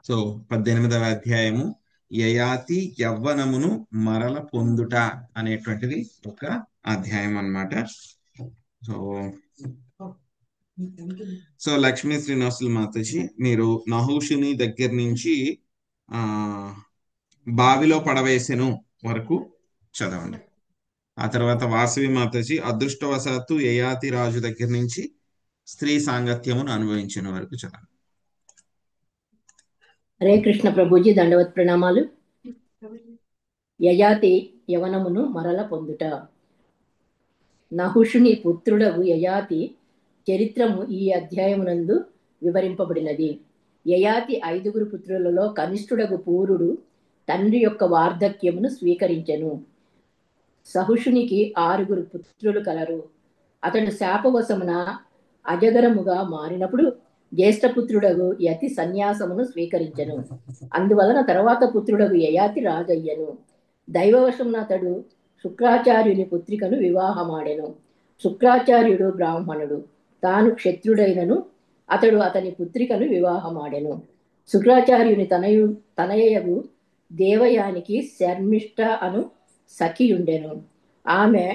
So 18వ అధ్యాయము యయాతి యవ్వనమును మరల పొందుట అనేటువంటిది ఒక అధ్యాయం అన్నమాట. సో సో లక్ష్మీ శ్రీనివాసులు మాతాజీ, మీరు నహుషుని దగ్గర నుంచి ఆ బావిలో పడవేసెను వరకు చదవండి. ఆ తర్వాత వాసవి మాతాజీ అదృష్టవశాత్తు యయాతి రాజు దగ్గర నుంచి స్త్రీ సాంగత్యమును అనుభవించిన వరకు చదవండి. హరే కృష్ణ ప్రభుజీ, దండవత్ ప్రణామాలు. యయాతి యవనమును మరల పొందుట. నహుషుని పుత్రుడగు యయాతి చరిత్రము ఈ అధ్యాయమునందు వివరింపబడినది. యయాతి 5 పుత్రులలో కనిష్ఠుడగు పూరుడు తండ్రి యొక్క వార్ధక్యమును స్వీకరించెను. సహుషునికి 6 పుత్రులు కలరు. అతడు శాపవశమున అజగరముగా మారినప్పుడు జ్యేష్ఠపుత్రుడగు యతి సన్యాసమును స్వీకరించెను. అందువలన తర్వాత పుత్రుడగు యయాతి రాజయ్యను. దైవవశమున అతడు శుక్రాచార్యుని పుత్రికను వివాహమాడెను. శుక్రాచార్యుడు బ్రాహ్మణుడు, తాను క్షత్రుడైనను అతడు అతని పుత్రికను వివాహమాడెను. శుక్రాచార్యుని తనయగు దేవయానికి శర్మిష్ట అను సఖియుండెను. ఆమె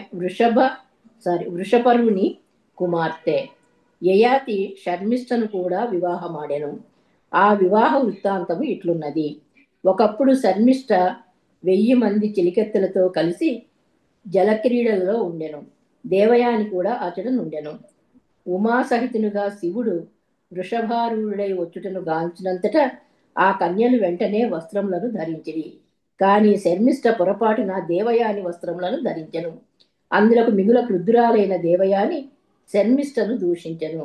వృషపర్వుని కుమార్తె. యయాతి శర్మిష్టను కూడా వివాహమాడెను. ఆ వివాహ వృత్తాంతము ఇట్లున్నది. ఒకప్పుడు శర్మిష్ట 1000 మంది చిలికెత్తులతో కలిసి జలక్రీడలలో ఉండెను. దేవయాని కూడా అతడునుండెను. ఉమాసహితునుగా శివుడు వృషభారూఢుడై వచ్చుటను గాంచినంతట ఆ కన్యలు వెంటనే వస్త్రములను ధరించిరి. కాని శర్మిష్ట పొరపాటున దేవయాని వస్త్రములను ధరించెను. అందులకు మిగుల క్రుద్ధురాలైన దేవయాని శర్మిష్టను దూషించెను.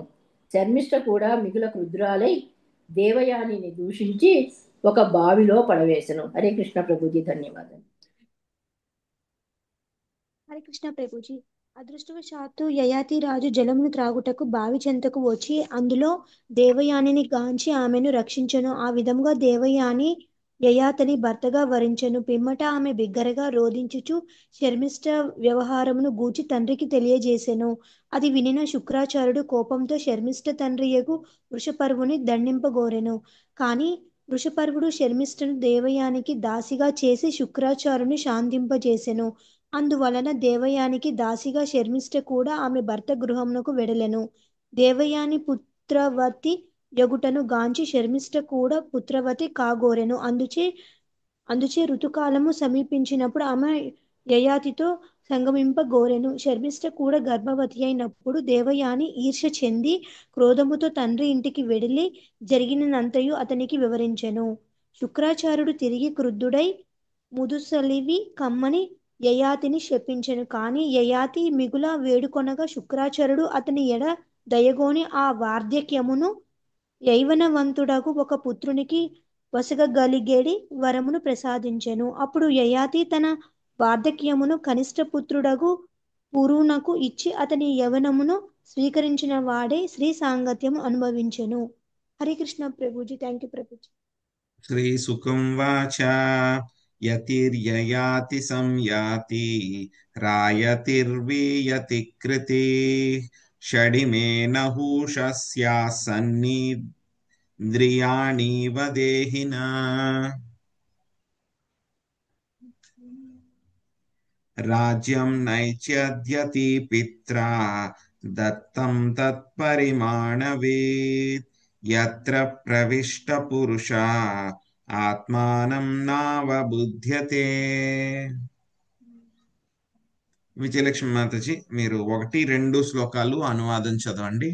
శర్మిష్ట కూడా మిగుల క్రుద్ధురాలై దేవయానిని దూషించి ఒక బావిలో పడవేశను. హరే కృష్ణ ప్రభుజీ, ధన్యవాదాలు. హరే కృష్ణ ప్రభుజీ. అదృష్టవశాత్తు యయాతి రాజు జలమును త్రాగుటకు బావి చెంతకు వచ్చి అందులో దేవయానిని గాంచి ఆమెను రక్షించెను. ఆ విధముగా దేవయాని యయాతిని భర్తగా వరించెను. పిమ్మట ఆమె బిగ్గరగా రోదించుచు శర్మిష్ట వ్యవహారమును గూర్చి తండ్రికి తెలియజేసెను. అది వినిన శుక్రాచార్యుడు కోపంతో శర్మిష్ట తండ్రియగు వృషపర్వుని దండింపగోరెను. కాని వృషపర్వుడు శర్మిష్టను దేవయానికి దాసిగా చేసి శుక్రాచార్యుని శాంతింపజేసెను. అందువలన దేవయానికి దాసిగా శర్మిష్ట కూడా ఆమె భర్త గృహమునకు వెడలెను. దేవయాని పుత్రవతి యగుటను గాంచి శర్మిష్ట కూడా పుత్రవతి కాగోరెను. అందుచే ఋతుకాలము సమీపించినప్పుడు ఆమె యయాతితో సంగమింపగోరెను. శర్మిష్ట కూడా గర్భవతి అయినప్పుడు దేవయాని ఈర్ష్య చెంది క్రోధముతో తండ్రి ఇంటికి వెడిలి జరిగినంతయు అతనికి వివరించెను. శుక్రాచార్యుడు తిరిగి క్రుద్ధుడై ముదుసలివి కమ్మని యయాతిని శపించెను. కాని యయాతి మిగుల వేడుకొనగా శుక్రాచార్యుడు అతని ఎడ దయగోని ఆ వార్ధక్యమును యైవనవంతుడగు ఒక పుత్రునికి వసగగలిగేడి వరమును ప్రసాదించెను. అప్పుడు యయాతి తన వార్ధక్యమును కనిష్ట పుత్రుడగు పురునకు ఇచ్చి అతని యవనమును స్వీకరించిన వాడే శ్రీ సాంగత్యము అనుభవించెను. హరే కృష్ణ ప్రభుజీ. Thank you Prabhuji. శ్రీ సుఖం వాచ యతిర్యయాతి సంయాతి రాయతిర్వీయతి కృతి షడిమే నహూషస్యాసన్నింద్రియాణీవ దేహినా రాజ్యం నైత్యద్యతి పిత్రా దత్తం తత్పరిమాణవేత్ యత్ర ప్రవిష్ట పురుష ఆత్మానం నావబుధ్యతే. విజయలక్ష్మి మాతాజీ, మీరు 1-2 శ్లోకాలు అనువాదం చదవండి.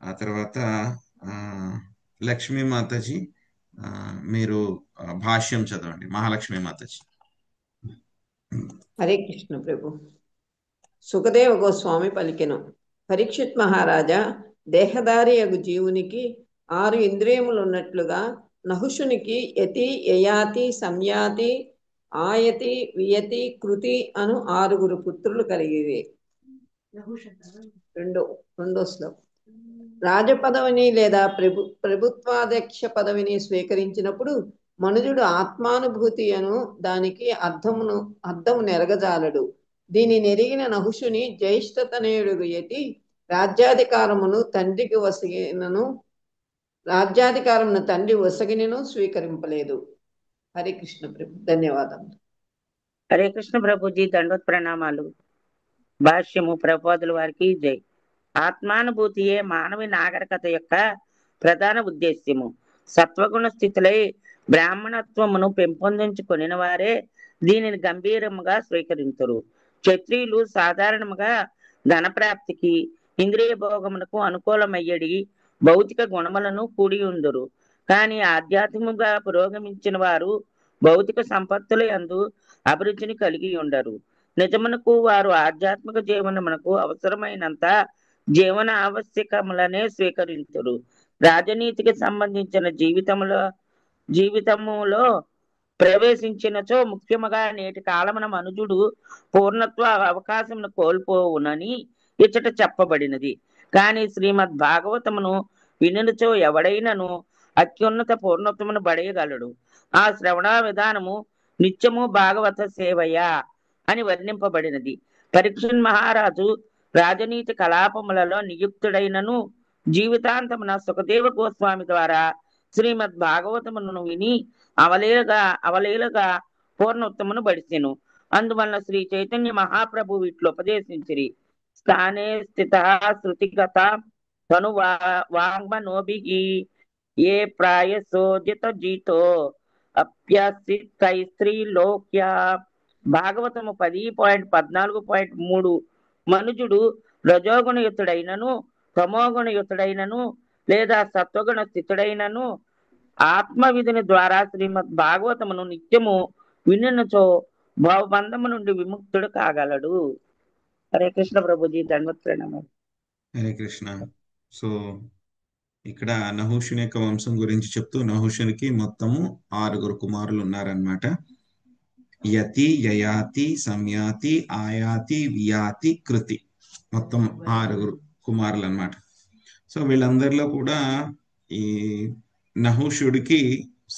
ఆ తర్వాత లక్ష్మీ మాతాజీ మీరు భాష్యం చదవండి. మహాలక్ష్మి మాతాజీ. హరే కృష్ణ ప్రభు. సుఖదేవ గోస్వామి పలికెను. పరీక్షిత్ మహారాజా, దేహధారి అగు జీవునికి 6 ఇంద్రియములు ఉన్నట్లుగా నహుషునికి యతి, యయాతి, సంయాతి, ఆయతి, వియతి, కృతి అను 6 పుత్రులు కలిగిరి. రెండో శ్లోకం. రాజపదవిని లేదా ప్రభుత్వాధ్యక్ష పదవిని స్వీకరించినప్పుడు మనుజుడు ఆత్మానుభూతి అను దానికి అర్థము నెరగజాలడు. దీని నెరిగిన నహుషుని జ్యేష్ఠతనయుడు యతి రాజ్యాధికారమును తండ్రికి వసిగినను రాజ్యాధికారమును తండ్రి ఒసగినను స్వీకరింపలేదు. హరే కృష్ణ ప్రభు. ధన్యవాదములు. హరే కృష్ణ ప్రభుజీ, దండోత్ ప్రణామాలు. భాష్యము ప్రభుపాదుల వారికి జై. ఆత్మానుభూతియే మానవ నాగరికత యొక్క ప్రధాన ఉద్దేశ్యము. సత్వగుణ స్థితులై బ్రాహ్మణత్వమును పెంపొందించుకొనిన వారే దీనిని గంభీరముగా స్వీకరించరు. క్షత్రియులు సాధారణముగా ధనప్రాప్తికి ఇంద్రియ భోగమునకు అనుకూలమయ్యడి భౌతిక గుణములను కూడి ఉందరు. కానీ ఆధ్యాత్మికంగా పురోగమించిన వారు భౌతిక సంపత్తుల యందు అభిరుచిని కలిగి ఉండరు. నిజమునకు వారు ఆధ్యాత్మిక జీవనమునకు అవసరమైనంత జీవన ఆవశ్యకములనే స్వీకరించరు. రాజనీతికి సంబంధించిన జీవితములో ప్రవేశించినచో ముఖ్యముగా నేటి కాలమున మనుజుడు పూర్ణత్వ అవకాశమును కోల్పోవునని ఇచ్చట చెప్పబడినది. కానీ శ్రీమద్ భాగవతమును వినినచో ఎవడైనను అత్యున్నత పూర్ణత్వమును బడయగలడు. ఆ శ్రవణ విధానము నిత్యము భాగవత సేవయ అని వర్ణింపబడినది. పరీక్షణ్ మహారాజు రాజనీతి కలాపములలో నియుక్తుడైనను జీవితాంతమున సుఖదేవ గోస్వామి ద్వారా శ్రీమద్ భాగవతమును విని అవలీలగా పూర్ణోత్తమును బడిసెను. అందువలన శ్రీ చైతన్య మహాప్రభు వీటిలో ఉపదేశించిరి. స్థానే స్థిత శృతిగత తను వాంగ్మనోభిః ఏ ప్రాయసోజిత జీతో అప్యసితైస్త్రీలోక్య. భాగవతము 10.14.3. మనుజుడు రజోగుణయుతుడైనను తమోగుణయుతుడైనను లేదా సత్వగుణ స్థితుడైనను ఆత్మవిధిని ద్వారా శ్రీమద్ భాగవతమును నిత్యము వినుచో భవబంధము నుండి విముక్తుడు కాగలడు. హరే కృష్ణ ప్రభుజీ, ధన్యవాద ప్రణామాలు. హరే కృష్ణ. సో ఇక్కడ నహుషుని యొక్క వంశం గురించి చెప్తూ, నహుషునికి మొత్తము 6 కుమారులు ఉన్నారనమాట. యతి, యయాతి, సంయాతి, ఆయాతి, వియాతి, కృతి, మొత్తం 6 కుమారులు అనమాట. సో వీళ్ళందరిలో కూడా ఈ నహుషుడికి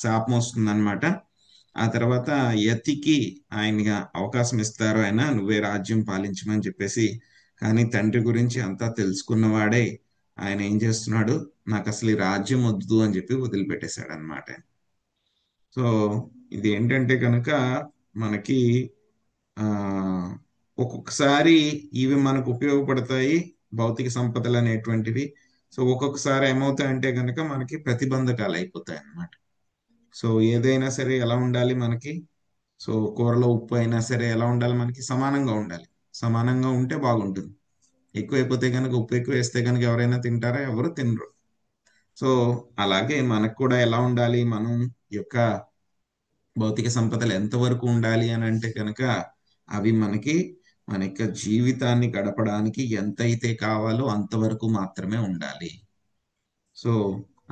శాపం వస్తుంది అనమాట. ఆ తర్వాత యతికి ఆయనగా అవకాశం ఇస్తారు, ఆయన నువ్వే రాజ్యం పాలించమని చెప్పేసి. కానీ తండ్రి గురించి అంతా తెలుసుకున్నవాడే ఆయన ఏం చేస్తున్నాడు, నాకు అసలు ఈ రాజ్యం వద్దు అని చెప్పి వదిలిపెట్టేశాడు అనమాట. సో ఇది ఏంటంటే కనుక మనకి ఒక్కొక్కసారి ఇవి మనకు ఉపయోగపడతాయి, భౌతిక సంపదలు అనేటువంటివి. సో ఒక్కొక్కసారి ఏమవుతాయంటే కనుక మనకి ప్రతిబంధకాలు అయిపోతాయి అన్నమాట. సో ఏదైనా సరే ఎలా ఉండాలి మనకి, సో కూరలో ఉప్పు అయినా సరే ఎలా ఉండాలి మనకి, సమానంగా ఉండాలి. సమానంగా ఉంటే బాగుంటుంది. ఎక్కువైపోతే కనుక, ఉప్పు ఎక్కువ వేస్తే కనుక ఎవరైనా తింటారా? ఎవరు తినరు. సో అలాగే మనకు కూడా ఎలా ఉండాలి, మనం యొక్క భౌతిక సంపదలు ఎంతవరకు ఉండాలి అని అంటే కనుక అవి మనకి మన యొక్క జీవితాన్ని గడపడానికి ఎంతైతే కావాలో అంతవరకు మాత్రమే ఉండాలి. సో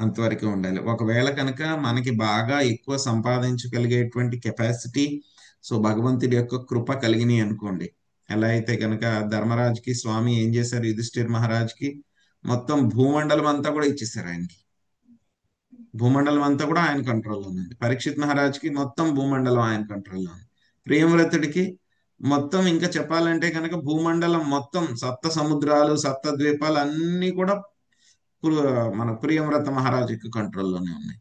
అంతవరకే ఉండాలి. ఒకవేళ కనుక మనకి బాగా ఎక్కువ సంపాదించగలిగేటువంటి కెపాసిటీ, సో భగవంతుడి యొక్క కృప కలిగినాయి అనుకోండి. ఎలా అయితే కనుక ధర్మరాజుకి స్వామి ఏం చేశారు, యుధిష్ఠిర్ మహారాజ్కి మొత్తం భూమండలం అంతా కూడా ఇచ్చేసారు ఆయనకి. భూమండలం అంతా కూడా ఆయన కంట్రోల్లో ఉంది. పరీక్షిత్ మహారాజ్కి మొత్తం భూమండలం ఆయన కంట్రోల్లో ఉంది. ప్రియవ్రతుడికి మొత్తం, ఇంకా చెప్పాలంటే కనుక భూమండలం మొత్తం, సప్త సముద్రాలు, సప్త ద్వీపాలు అన్ని కూడా మన ప్రియవ్రత మహారాజుకి కంట్రోల్లోనే ఉన్నాయి.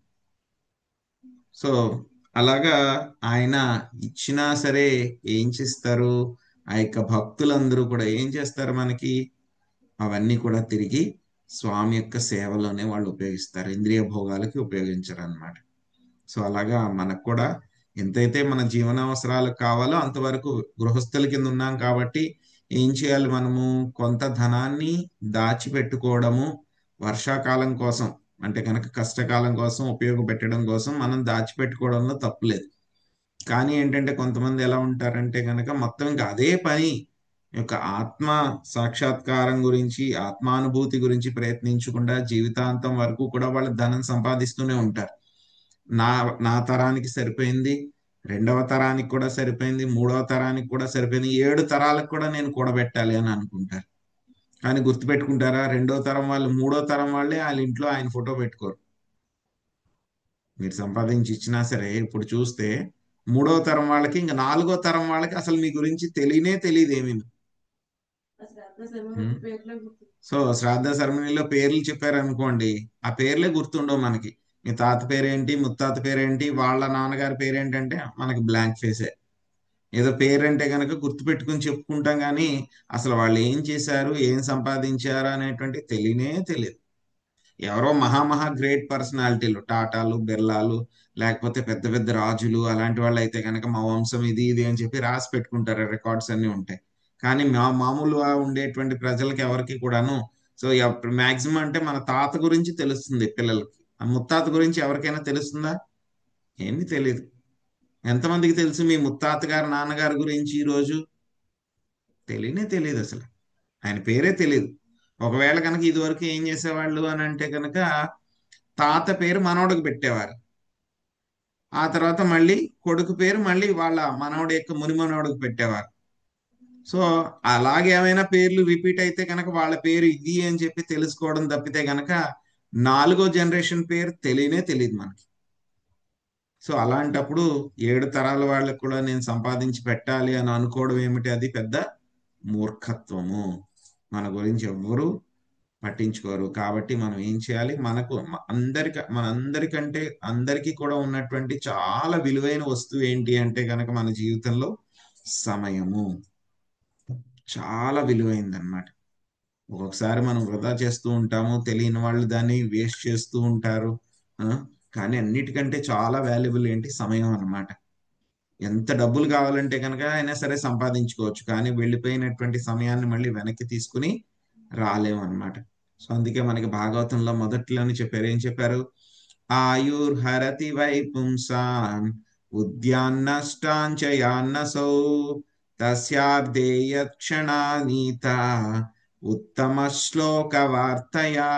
సో అలాగా ఆయన ఇచ్చినా సరే ఏం చేస్తారు, ఆ యొక్క భక్తులందరూ కూడా ఏం చేస్తారు, మనకి అవన్నీ కూడా తిరిగి స్వామి యొక్క సేవలోనే వాళ్ళు ఉపయోగిస్తారు, ఇంద్రియ భోగాలకి ఉపయోగించరు అనమాట. సో అలాగా మనకు కూడా ఎంతైతే మన జీవనావసరాలకు కావాలో అంతవరకు గృహస్థుల కింద ఉన్నాం కాబట్టి ఏం చేయాలి, మనము కొంత ధనాన్ని దాచిపెట్టుకోవడము, వర్షాకాలం కోసం అంటే కనుక కష్టకాలం కోసం ఉపయోగపెట్టడం కోసం మనం దాచిపెట్టుకోవడంలో తప్పులేదు. కానీ ఏంటంటే కొంతమంది ఎలా ఉంటారంటే కనుక మొత్తం ఇంకా అదే పని యొక్క ఆత్మ సాక్షాత్కారం గురించి, ఆత్మానుభూతి గురించి ప్రయత్నించకుండా జీవితాంతం వరకు కూడా వాళ్ళు ధనం సంపాదిస్తూనే ఉంటారు. నా తరానికి సరిపోయింది, 2వ తరానికి కూడా సరిపోయింది, 3వ తరానికి కూడా సరిపోయింది, 7 తరాలకు కూడా నేను కూడబెట్టాలి అని అనుకుంటారు. కానీ గుర్తుపెట్టుకుంటారా, 2వ తరం వాళ్ళు, 3వ తరం వాళ్ళే వాళ్ళ ఇంట్లో ఆయన ఫోటో పెట్టుకోరు. మీరు సంపాదించి ఇచ్చినా సరే ఇప్పుడు చూస్తే 3వ తరం వాళ్ళకి, ఇంకా 4వ తరం వాళ్ళకి అసలు మీ గురించి తెలియదు ఏమీ. సో శ్రాద్ధ సెరమనీలో పేర్లు చెప్పారు అనుకోండి, ఆ పేర్లే గుర్తుండవు మనకి. మీ తాత పేరేంటి, ముత్తాత పేరేంటి, వాళ్ళ నాన్నగారి పేరేంటంటే మనకి బ్లాంక్ ఫేసే. ఏదో పేరంటే కనుక గుర్తుపెట్టుకుని చెప్పుకుంటాం కానీ అసలు వాళ్ళు ఏం చేశారు, ఏం సంపాదించారు అనేటువంటి తెలియదు. ఎవరో మహా గ్రేట్ పర్సనాలిటీలు, టాటాలు, బిర్లాలు, లేకపోతే పెద్ద పెద్ద రాజులు, అలాంటి వాళ్ళు అయితే కనుక మా వంశం ఇది ఇది అని చెప్పి రాసి పెట్టుకుంటారు, రికార్డ్స్ అన్ని ఉంటాయి. కానీ మామూలుగా ఉండేటువంటి ప్రజలకి ఎవరికి కూడాను, సో మాక్సిమం అంటే మన తాత గురించి తెలుస్తుంది పిల్లలకి, ఆ ముత్తాత గురించి ఎవరికైనా తెలుస్తుందా? ఏమీ తెలియదు. ఎంతమందికి తెలుసు మీ ముత్తాత గారు నాన్నగారి గురించి ఈ రోజు? తెలియదు అసలు, ఆయన పేరే తెలియదు. ఒకవేళ కనుక ఇదివరకు ఏం చేసేవాళ్ళు అని అంటే కనుక తాత పేరు మనవడికి పెట్టేవారు, ఆ తర్వాత మళ్ళీ కొడుకు పేరు మళ్ళీ వాళ్ళ మనవడి యొక్క ముని మనవడికి పెట్టేవారు. సో అలాగే ఏమైనా పేర్లు రిపీట్ అయితే కనుక వాళ్ళ పేరు ఇది అని చెప్పి తెలుసుకోవడం తప్పితే కనుక 4వ జనరేషన్ పేరు తెలియదు మనకి. సో అలాంటప్పుడు 7 తరాల వాళ్ళకు కూడా నేను సంపాదించి పెట్టాలి అని అనుకోవడం ఏమిటి, అది పెద్ద మూర్ఖత్వము. మన గురించి ఎవ్వరూ పట్టించుకోరు. కాబట్టి మనం ఏం చేయాలి, మనందరికంటే అందరికీ కూడా ఉన్నటువంటి చాలా విలువైన వస్తువు ఏంటి అంటే కనుక మన జీవితంలో సమయము చాలా విలువైంది అన్నమాట. ఒక్కొక్కసారి మనం వృధా చేస్తూ ఉంటాము, తెలియని వాళ్ళు దాన్ని వేస్ట్ చేస్తూ ఉంటారు. కానీ అన్నిటికంటే చాలా వాల్యుబుల్ ఏంటి, సమయం అన్నమాట. ఎంత డబ్బులు కావాలంటే కనుక అయినా సరే సంపాదించుకోవచ్చు, కానీ వెళ్ళిపోయినటువంటి సమయాన్ని మళ్ళీ వెనక్కి తీసుకుని రాలేము అన్నమాట. సో అందుకే మనకి భాగవతంలో మొదట్లోనే చెప్పారు, ఏం చెప్పారు, ఆయుర్హరతి వై పుంసాన్ ఉద్యాన్నష్టాంచయాన్నసౌ తస్యార్ధేయక్షణానీత ఉత్తమ శ్లోక వార్తయా.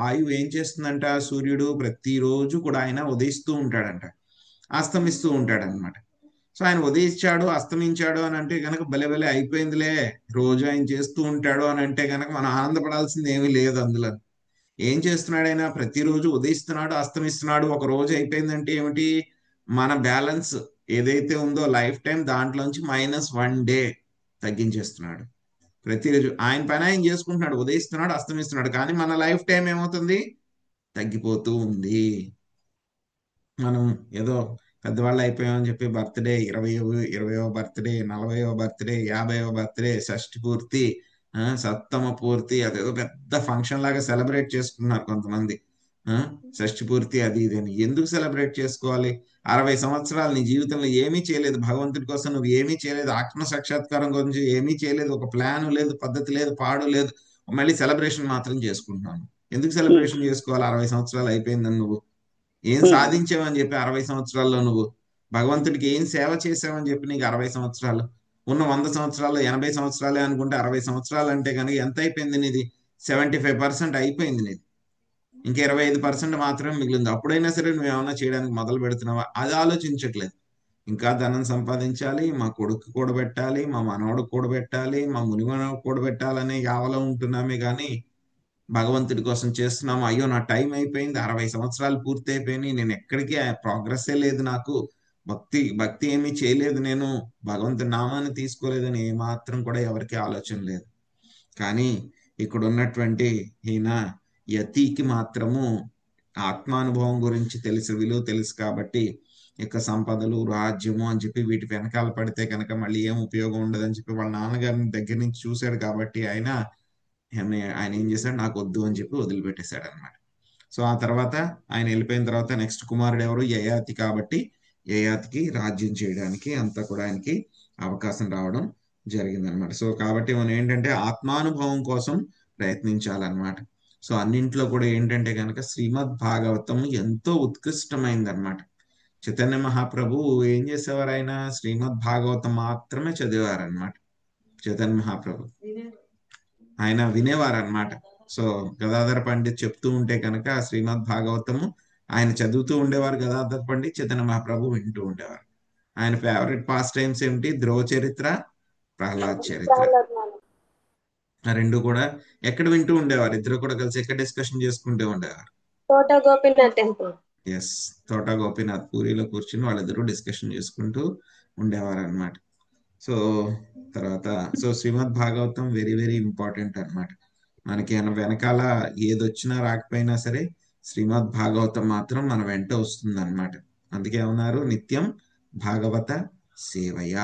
ఆయువు ఏం చేస్తుందంట, సూర్యుడు ప్రతిరోజు కూడా ఆయన ఉదయిస్తూ ఉంటాడంట, అస్తమిస్తూ ఉంటాడనమాట. సో ఆయన ఉదయించాడు అస్తమించాడు అని అంటే కనుక భలే అయిపోయిందిలే, రోజు ఆయన చేస్తూ ఉంటాడు అని అంటే కనుక మనం ఆనందపడాల్సింది ఏమీ లేదు అందులో. ఏం చేస్తున్నాడు ఆయన, ప్రతిరోజు ఉదయిస్తున్నాడు అస్తమిస్తున్నాడు. ఒక రోజు అయిపోయిందంటే ఏమిటి, మన బ్యాలెన్స్ ఏదైతే ఉందో లైఫ్ టైం దాంట్లోంచి -1 డే తగ్గించేస్తున్నాడు. ప్రతిరోజు ఆయన పని ఆయన చేసుకుంటున్నాడు, ఉదయిస్తున్నాడు అస్తమిస్తున్నాడు, కానీ మన లైఫ్ టైం ఏమవుతుంది, తగ్గిపోతూ ఉంది. మనం ఏదో పెద్దవాళ్ళు అయిపోయామని చెప్పి బర్త్డే 20వ బర్త్డే, 40వ బర్త్డే, 50వ బర్త్డే, షష్ఠి పూర్తి, సప్తమ పూర్తి, అదేదో పెద్ద ఫంక్షన్ లాగా సెలబ్రేట్ చేసుకున్నారు కొంతమంది. షష్ఠి పూర్తి అది ఇది అని ఎందుకు సెలబ్రేట్ చేసుకోవాలి? 60 సంవత్సరాలు నీ జీవితంలో ఏమీ చేయలేదు, భగవంతుడి కోసం నువ్వు ఏమీ చేయలేదు, ఆత్మ సాక్షాత్కారం గురించి ఏమీ చేయలేదు, ఒక ప్లాన్ లేదు, పద్ధతి లేదు, పాడు లేదు, మళ్ళీ సెలబ్రేషన్ మాత్రం చేసుకుంటున్నాను. ఎందుకు సెలబ్రేషన్ చేసుకోవాలి? 60 సంవత్సరాలు అయిపోయిందని నువ్వు ఏం సాధించావని చెప్పి 60 సంవత్సరాల్లో నువ్వు భగవంతుడికి ఏం సేవ చేసావని చెప్పి నీకు 60 సంవత్సరాలు ఉన్న 100 సంవత్సరాలు 80 సంవత్సరాలే అనుకుంటే 60 సంవత్సరాలు అంటే కనుక ఎంత అయిపోయింది నీది? 75% అయిపోయింది నీది. ఇంకా 25% మాత్రమే మిగిలింది. అప్పుడైనా సరే నువ్వు ఏమైనా చేయడానికి మొదలు పెడుతున్నావా? అది ఆలోచించట్లేదు. ఇంకా ధనం సంపాదించాలి, మా కొడుకు కూడబెట్టాలి, మా మనవడు కూడబెట్టాలి, మా ముని మనవడు కూడబెట్టాలనే యావలో ఉంటున్నామే కానీ భగవంతుడి కోసం చేస్తున్నాము. అయ్యో నా టైం అయిపోయింది, 60 సంవత్సరాలు పూర్తి అయిపోయినాయి, నేను ఎక్కడికి ప్రోగ్రెస్సే లేదు, నాకు భక్తి ఏమీ చేయలేదు, నేను భగవంతుడి నామాన్ని తీసుకోలేదని ఏమాత్రం కూడా ఎవరికి ఆలోచన లేదు. కానీ ఇక్కడ ఉన్నటువంటి ఈయన యతికి మాత్రము ఆత్మానుభవం గురించి విలువ తెలుసు కాబట్టి ఇక సంపదలు రాజ్యము అని చెప్పి వీటి వెనకాల పడితే కనుక మళ్ళీ ఏం ఉపయోగం ఉండదని చెప్పి వాళ్ళ నాన్నగారిని దగ్గర నుంచి చూశాడు కాబట్టి ఆయన ఏం చేశాడు, నాకు వద్దు అని చెప్పి వదిలిపెట్టేశాడు అనమాట. సో ఆ తర్వాత ఆయన వెళ్ళిపోయిన తర్వాత నెక్స్ట్ కుమారుడు ఎవరు, యయాతి. కాబట్టి యయాతికి రాజ్యం చేయడానికి అంతా కూడా ఆయనకి అవకాశం రావడం జరిగిందనమాట. సో కాబట్టి మనం ఏంటంటే ఆత్మానుభవం కోసం ప్రయత్నించాలన్నమాట. సో అన్నింట్లో కూడా ఏంటంటే కనుక శ్రీమద్ భాగవతం ఎంతో ఉత్కృష్టమైంది అనమాట. చైతన్య మహాప్రభు ఏం చేసేవారు, ఆయన శ్రీమద్ భాగవతం మాత్రమే చదివారనమాట. చైతన్య మహాప్రభు ఆయన వినేవారు అనమాట. సో గదాధర పండిత్ చెప్తూ ఉంటే కనుక శ్రీమద్ భాగవతము ఆయన చదువుతూ ఉండేవారు, గదాధర పండిత్ చైతన్య మహాప్రభు వింటూ ఉండేవారు. ఆయన ఫేవరెట్ పాస్ టైమ్స్ ఏమిటి, ధ్రువ చరిత్ర, ప్రహ్లాద్ చరిత్ర. ఆ రెండు కూడా ఎక్కడ వింటూ ఉండేవారు, ఇద్దరు కూడా కలిసి ఎక్కడ డిస్కషన్ చేసుకుంటూ ఉండేవారు, తోట గోపీనాథ్ టెంపుల్. తోట గోపీనాథ్ పూరిలో కూర్చుని వాళ్ళిద్దరూ డిస్కషన్ చేసుకుంటూ ఉండేవారు అనమాట. సో తర్వాత శ్రీమద్ భాగవతం వెరీ వెరీ ఇంపార్టెంట్ అన్నమాట. మనకి వెనకాల ఏదొచ్చినా రాకపోయినా సరే శ్రీమద్ భాగవతం మాత్రం మన వెంట వస్తుంది అనమాట. అందుకే ఉన్నారు నిత్యం భాగవత సేవయ.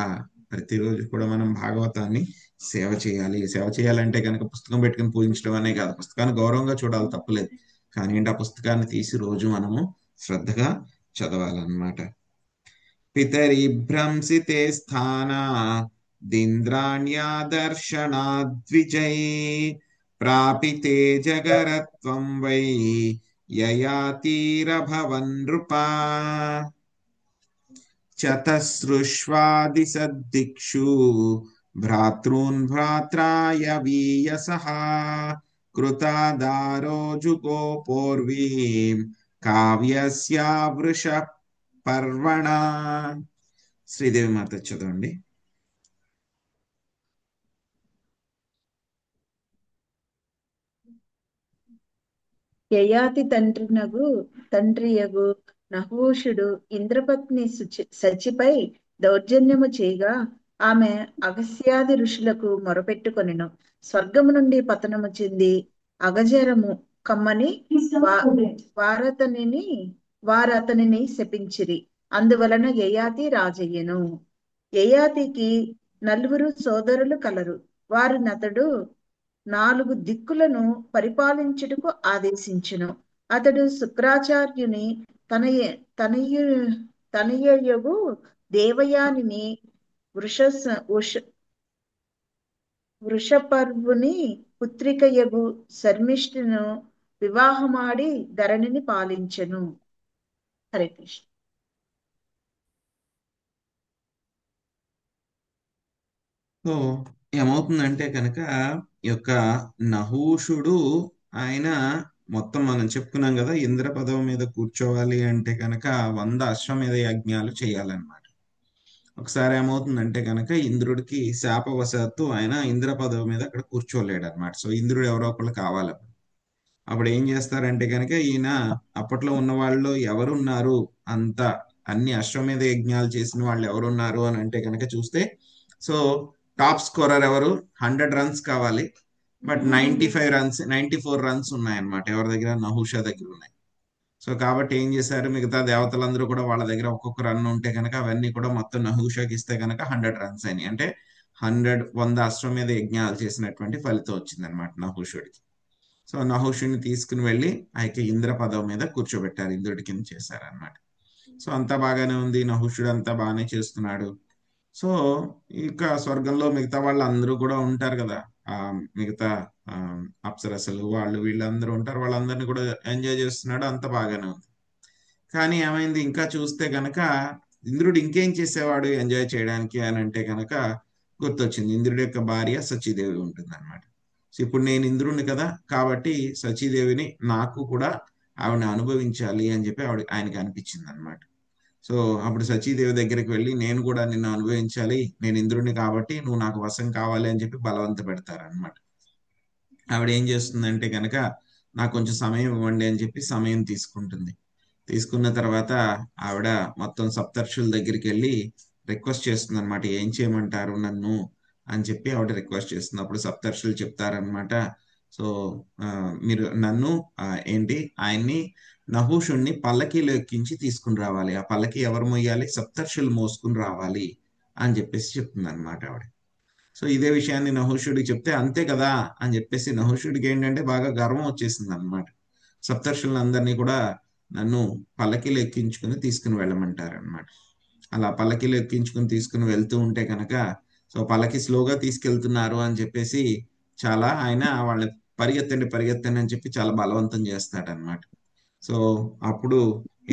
ప్రతిరోజు కూడా మనం భాగవతాన్ని సేవ చేయాలి. సేవ చేయాలంటే కనుక పుస్తకం పెట్టుకుని పూజించడం అనే కాదు, పుస్తకాన్ని గౌరవంగా చూడాలి, తప్పులేదు. కానీ ఏంటి, ఆ పుస్తకాన్ని తీసి రోజు మనము శ్రద్ధగా చదవాలన్నమాట. పితరి భ్రంసితే స్థానా దింద్రాణ్యాదర్శనాద్విజై ప్రాపితే జగరత్వం వై యయాతిరభవన్ నృపా చతసృష్వాదిసద్దిక్షు భ్రాతॄన్ భ్రాత్రాయ వీయసః కృతాదారో జుగోపోర్వీం కావ్యస్య వృష పర్వణ. శ్రీదేవి మాత చదవండి. యయాతి తండ్రియగు నహూషుడు ఇంద్రపత్ని శచిపై దౌర్జన్యము చేయగా ఆమె అగస్యాది ఋషులకు మొరపెట్టుకొనెను. స్వర్గము నుండి పతనము చెంది అగజరము కమ్మని వారతనిని శపించిరి. అందువలన యయాతి రాజయ్యను. యయాతికి 4 సోదరులు కలరు. వారినతడు 4 దిక్కులను పరిపాలించుటకు ఆదేశించును. అతడు శుక్రాచార్యుని తనయగు దేవయానిని వృషపర్వుని పుత్రికయగు శర్మిష్ఠును వివాహమాడి ధరణిని పాలించెను. హరే కృష్ణ. సో ఏమవుతుందంటే కనుక ఈ యొక్క నహూషుడు ఆయన మొత్తం మనం చెప్పుకున్నాం కదా, ఇంద్ర పదవి మీద కూర్చోవాలి అంటే కనుక 100 అశ్వమేధ యజ్ఞాలు చేయాలన్నమాట. ఒకసారి ఏమవుతుందంటే కనుక ఇంద్రుడికి శాపవశాత్తు ఆయన ఇంద్ర పదవి మీద అక్కడ కూర్చోలేడు అనమాట. సో ఇంద్రుడు ఎవరో ఒకళ్ళు కావాలి. అప్పుడు ఏం చేస్తారంటే కనుక ఈయన అప్పట్లో ఉన్న వాళ్ళు ఎవరున్నారు, అన్ని అశ్వమేధ యజ్ఞాలు చేసిన వాళ్ళు ఎవరున్నారు అని అంటే కనుక చూస్తే, సో టాప్ స్కోరర్ ఎవరు, 100 రన్స్ కావాలి. బట్ 94 రన్స్ ఉన్నాయన్నమాట ఎవరి దగ్గర, నహూషా దగ్గర ఉన్నాయి. సో కాబట్టి ఏం చేశారు, మిగతా దేవతలందరూ కూడా వాళ్ళ దగ్గర ఒక్కొక్క రన్ ఉంటే కనుక అవన్నీ కూడా మొత్తం నహూషాకి ఇస్తే కనుక 100 రన్స్ అయినాయి. అంటే 100 అశ్వమేధ యజ్ఞాలు చేసినటువంటి ఫలితం వచ్చింది అనమాట నహూషుడికి. సో నహూషుడిని తీసుకుని వెళ్ళి ఆ యొక్క ఇంద్ర పదవి మీద కూర్చోబెట్టారు, ఇంద్రుడి కింద చేశారనమాట. సో అంతా బాగానే ఉంది, నహూషుడు అంతా బాగానే చేస్తున్నాడు. సో ఇక స్వర్గంలో మిగతా వాళ్ళు అందరూ కూడా ఉంటారు కదా, మిగతా అప్సరసలు వాళ్ళు వీళ్ళందరూ ఉంటారు, వాళ్ళందరినీ కూడా ఎంజాయ్ చేస్తున్నాడు, అంత బాగానే ఉంది. కానీ ఏమైంది, ఇంకా చూస్తే గనక ఇంద్రుడు ఇంకేం చేసేవాడు ఎంజాయ్ చేయడానికి అని అంటే కనుక గుర్తొచ్చింది, ఇంద్రుడి యొక్క భార్య సచీదేవి ఉంటుంది అనమాట. సో ఇప్పుడు నేను ఇంద్రుడిని కదా, కాబట్టి సచీదేవిని నాకు కూడా ఆవిడని అనుభవించాలి అని చెప్పి ఆయనకి అనిపించింది అనమాట. సో అప్పుడు సచీదేవి దగ్గరికి వెళ్ళి, నేను కూడా నిన్ను అనుభవించాలి, నేను ఇంద్రుడిని కాబట్టి నువ్వు నాకు వశం కావాలి అని చెప్పి బలవంత పెడతారనమాట. ఆవిడ ఏం చేస్తుందంటే కనుక నాకు కొంచెం సమయం ఇవ్వండి అని చెప్పి సమయం తీసుకుంటుంది. తీసుకున్న తర్వాత ఆవిడ మొత్తం సప్తర్షుల దగ్గరికి వెళ్ళి రిక్వెస్ట్ చేస్తుంది అనమాట, ఏం చేయమంటారు నన్ను అని చెప్పి ఆవిడ రిక్వెస్ట్ చేస్తుంది. అప్పుడు సప్తర్షులు చెప్తారనమాట, సో మీరు నన్ను ఆయన్ని నహూషుణ్ణి పల్లకీలో ఎక్కించి తీసుకుని రావాలి, ఆ పల్లకి ఎవరు మోయాలి, సప్తర్షులు మోసుకుని రావాలి అని చెప్పేసి చెప్తుంది అనమాట ఆవిడ. సో ఇదే విషయాన్ని నహూషుడికి చెప్తే, అంతే కదా అని చెప్పేసి నహూషుడికి ఏంటంటే బాగా గర్వం వచ్చేసింది అనమాట. సప్తర్షులందరినీ కూడా నన్ను పల్లకీలో ఎక్కించుకుని తీసుకుని వెళ్ళమంటారు అనమాట. అలా పల్లకీలో ఎక్కించుకుని తీసుకుని వెళ్తూ ఉంటే కనుక, సో పల్లకి స్లోగా తీసుకెళ్తున్నారు అని చెప్పేసి చాలా ఆయన వాళ్ళని పరిగెత్తండి అని చెప్పి చాలా బలవంతం చేస్తాడనమాట. సో అప్పుడు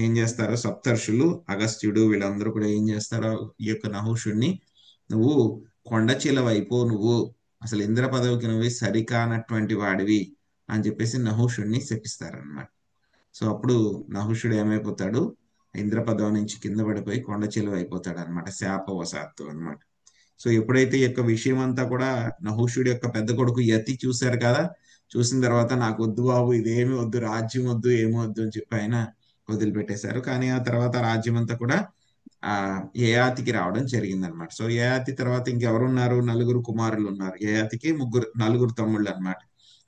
ఏం చేస్తారో సప్తర్షులు, అగస్త్యుడు వీళ్ళందరూ కూడా ఏం చేస్తారో, ఈ యొక్క నహూషుడిని నువ్వు కొండచీల వైపు, నువ్వు అసలు ఇంద్ర పదవికి నువ్వు సరికానటువంటి వాడివి అని చెప్పేసి నహూషుడిని శపిస్తారనమాట. సో అప్పుడు నహూషుడు ఏమైపోతాడు, ఇంద్ర పదవి నుంచి కింద పడిపోయి కొండచీల అయిపోతాడు అనమాట, శాపవశాత్తు అనమాట. సో ఎప్పుడైతే ఈ యొక్క విషయం అంతా కూడా నహూషుడి యొక్క పెద్ద కొడుకు యతి చూశారు కదా, చూసిన తర్వాత నాకు వద్దు బాబు, ఇదేమి వద్దు, రాజ్యం వద్దు, ఏమీ వద్దు అని చెప్పి ఆయన వదిలిపెట్టేశారు. కానీ ఆ తర్వాత రాజ్యం అంతా కూడా ఆ యయాతికి రావడం జరిగింది అనమాట. సో యయాతి తర్వాత ఇంకెవరున్నారు? నలుగురు కుమారులు ఉన్నారు. యయాతికి నలుగురు తమ్ముళ్ళు అన్నమాట.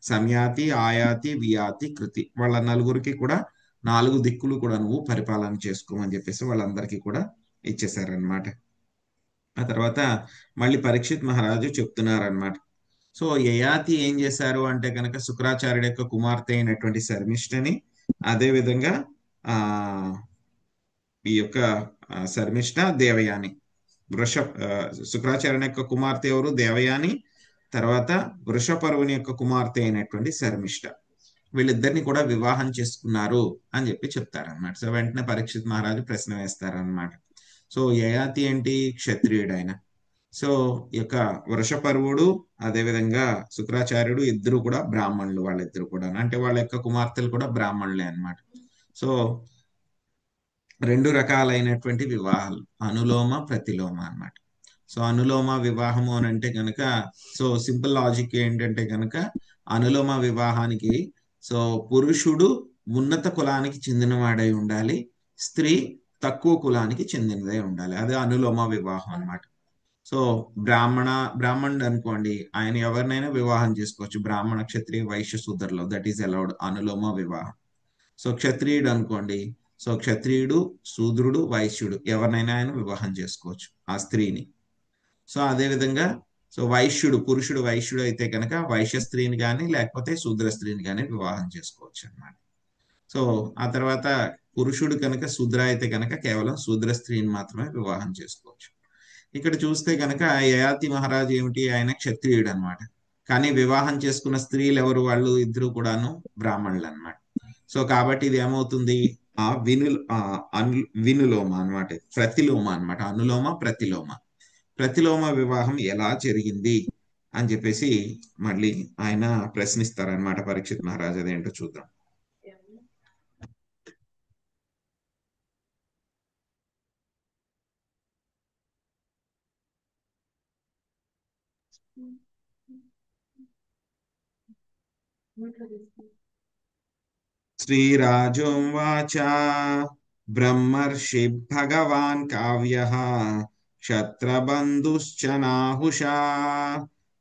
సంయాతి, ఆయాతి, వియాతి, కృతి. వాళ్ళ నలుగురికి కూడా 4 దిక్కులు కూడా నువ్వు పరిపాలన చేసుకోమని చెప్పేసి వాళ్ళందరికీ కూడా ఇచ్చేసారనమాట. ఆ తర్వాత మళ్ళీ పరీక్షిత్ మహారాజు చెప్తున్నారనమాట. సో యయాతి ఏం చేశారు అంటే కనుక శుక్రాచార్యుడి యొక్క కుమార్తె అయినటువంటి శర్మిష్ఠని, అదే విధంగా ఆ ఈ యొక్క శర్మిష్ఠ, దేవయాని, శుక్రాచార్యుని యొక్క కుమార్తె ఎవరు? దేవయాని. తర్వాత వృషపర్వుని యొక్క కుమార్తె అయినటువంటి శర్మిష్ఠ. వీళ్ళిద్దరిని కూడా వివాహం చేసుకున్నారు అని చెప్పి చెప్తారనమాట. సో వెంటనే పరీక్షిత్ మహారాజు ప్రశ్న వేస్తారనమాట. సో యయాతి ఏంటి? క్షత్రియుడు ఆయన. సో ఈ యొక్క వృషపర్వుడు అదేవిధంగా శుక్రాచార్యుడు ఇద్దరు కూడా బ్రాహ్మణులు. వాళ్ళిద్దరు కూడా అంటే వాళ్ళ యొక్క కుమార్తెలు కూడా బ్రాహ్మణులే అన్నమాట. సో 2 రకాలైనటువంటి వివాహాలు, అనులోమ ప్రతిలోమ అన్నమాట. సో అనులోమ వివాహము అని అంటే కనుక, సో సింపుల్ లాజిక్ ఏంటంటే కనుక అనులోమ వివాహానికి సో పురుషుడు ఉన్నత కులానికి చెందినవాడై ఉండాలి, స్త్రీ తక్కువ కులానికి చెందినదై ఉండాలి. అదే అనులోమ వివాహం అన్నమాట. సో బ్రాహ్మణుడు అనుకోండి, ఆయన ఎవరినైనా వివాహం చేసుకోవచ్చు. బ్రాహ్మణ, క్షత్రియ, వైశ్య, శూద్రలో దట్ ఈస్ అలౌడ్, అనులోమ వివాహం. సో క్షత్రియుడు అనుకోండి, సో క్షత్రియుడు, శూద్రుడు, వైశ్యుడు ఎవరినైనా ఆయన వివాహం చేసుకోవచ్చు ఆ స్త్రీని. సో అదే విధంగా సో వైశ్యుడు, పురుషుడు వైశ్యుడు అయితే కనుక వైశ్య స్త్రీని కానీ లేకపోతే శూద్ర స్త్రీని కానీ వివాహం చేసుకోవచ్చు అన్నమాట. సో ఆ తర్వాత పురుషుడు కనుక శూద్ర అయితే కనుక కేవలం శూద్ర స్త్రీని మాత్రమే వివాహం చేసుకోవచ్చు. ఇక్కడ చూస్తే కనుక యయాతి మహారాజు ఏమిటి? ఆయన క్షత్రియుడు అనమాట. కానీ వివాహం చేసుకున్న స్త్రీలు ఎవరు? వాళ్ళు ఇద్దరు కూడాను బ్రాహ్మణులు అనమాట. సో కాబట్టి ఇది ఏమవుతుంది? ఆ వినులోమ అనమాట, ప్రతిలోమ అనమాట. అనులోమ ప్రతిలోమ. ప్రతిలోమ వివాహం ఎలా జరిగింది అని చెప్పేసి మళ్ళీ ఆయన ప్రశ్నిస్తారనమాట పరీక్షిత్ మహారాజు. అదేంటో చూద్దాం. శ్రీరాజోవాచ బ్రహ్మర్షి భగవాన్ కావ్యః క్షత్రబంధుశ్చ నాహుషా